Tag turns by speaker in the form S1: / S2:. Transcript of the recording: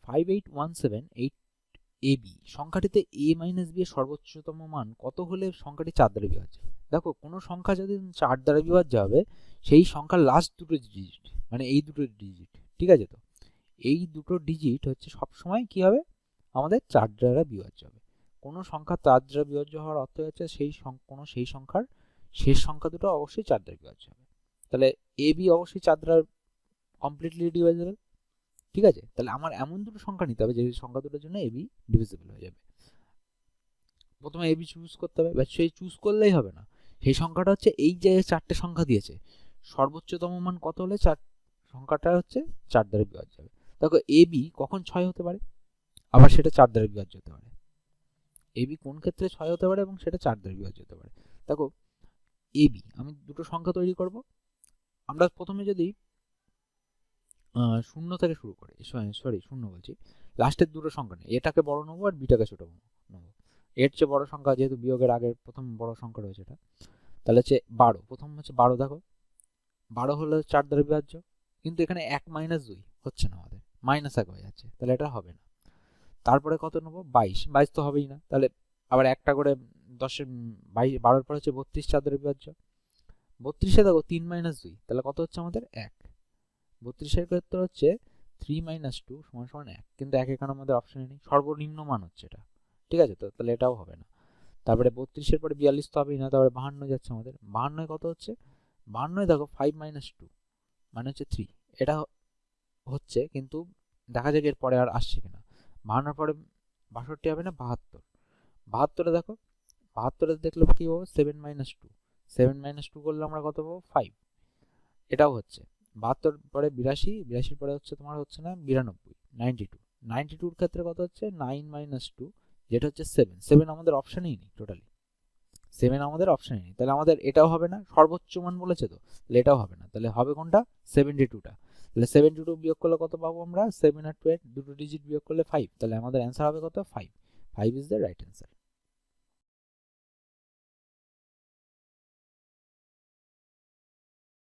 S1: 58178 AB সংখ্যাটিতে a minus b এর সর্বোচ্চতম মান কত হলে সংখ্যাটি 4 দ্বারা বিভাজ্য? দেখো কোনো সংখ্যা যদি 4 দ্বারা বিভাজ্য হবে সেই সংখ্যার লাস্ট দুটো ডিজিট, মানে এই দুটো ডিজিট, ঠিক আছে? তো এই দুটো ডিজিট হচ্ছে সবসময় কি হবে, আমাদের 4 দ্বারা বিভাজ্য হবে। কোনো সংখ্যা 4 দ্বারা বিভাজ্য হওয়ার অর্থ হচ্ছে সেই সংখ্যার শেষ সংখ্যা দুটো অবশ্যই 4 দ্বারা বিভাজ্য হবে। তাহলে এ বি অবশ্যই 4 দ্বারা কমপ্লিটলি ডিভাইজেবল, ঠিক আছে? তাহলে আমার এমন দুটো সংখ্যা নিতে হবে যে সংখ্যা দুটোর জন্য এ বি ডিভিজিবল হয়ে যাবে। প্রথমে এ বি চুজ করতে হবে, বা সেই চুজ করলেই হবে না, সেই সংখ্যাটা হচ্ছে এই যে 4টে সংখ্যা দিয়েছে সর্বোচ্চতম মান কত হলে সংখ্যাটা হচ্ছে 4 দ্বারা বিভাজ্য হবে। দেখো এ বি কখন 6 হতে পারে, আবার সেটা 4 দ্বারা বিভাজ্য হতে পারে। এ বি কোন ক্ষেত্রে 6 হতে পারে এবং সেটা 4 দ্বারা বিভাজ্য হতে পারে। দেখো এ বি আমি দুটো সংখ্যা তৈরি করব। আমরা প্রথমে যদি শূন্য থেকে শুরু করি, সরি শূন্য বলছি, লাস্টের দুটো সংখ্যা নেই, এটাকে বড় নেবো আর বিটাকে ছোট নেবো। এর চেয়ে বড় সংখ্যা যেহেতু বিয়োগের আগে প্রথম বড় সংখ্যা রয়েছে এটা, তাহলে হচ্ছে 12। প্রথম হচ্ছে 12, দেখো 12 হলো 4 দ্বারা বিভাজ্য, কিন্তু এখানে 1 মাইনাস 2 হচ্ছে না, আমাদের মাইনাস 1 হয়ে যাচ্ছে, তাহলে এটা হবে না। তারপরে কত নেবো, 22, 22 তো হবেই না, তাহলে আবার একটা করে 10-এর 12-এর পর হচ্ছে 32 4 দ্বারা বিভাজ্য। 32-এ দেখো 3 মাইনাস 2, তাহলে কত হচ্ছে আমাদের 1। 32-এর ক্ষেত্রে হচ্ছে 3 মাইনাস 2 সমান সমান 1, কিন্তু 1 এখানে আমাদের অপশনে নেই, সর্বনিম্ন মান হচ্ছে এটা, ঠিক আছে? তো তাহলে এটাও হবে না। তারপরে 32-এর পরে 42 তো হবেই না, তারপরে 52 যাচ্ছে আমাদের, 52 কত হচ্ছে, 52 দেখো 5 মাইনাস 2 মানে হচ্ছে 3, এটা হচ্ছে, কিন্তু দেখা যাক এর পরে আর আসছে কিনা। 52-এর পরে 62 হবে না, 72। 72-এ দেখো, 72-এ দেখলে কি পাবো, 7 মাইনাস 2, 7 মাইনাস 2 করলে আমরা কত পাবো, 5, এটাও হচ্ছে। 72 পরে 82, 82 পরে হচ্ছে তোমার হচ্ছে না 92, 92, 92-এর ক্ষেত্রে কত হচ্ছে 9 মাইনাস 2, যেটা হচ্ছে 7, 7 আমাদের অপশনেই নেই, টোটালি 7 আমাদের অপশনে নেই, তাহলে আমাদের এটাও হবে না, সর্বোচ্চ মান বলেছে তো, তাহলে এটাও হবে না, তাহলে হবে কোনটা, 72টা। তাহলে 72 বিয়োগ করলে কত পাবো আমরা, 7 আর 2 দুটো ডিজিট বিয়োগ করলে 5, তাহলে আমাদের অ্যান্সার হবে কত, 5 ইজ দ্য রাইট অ্যান্সার।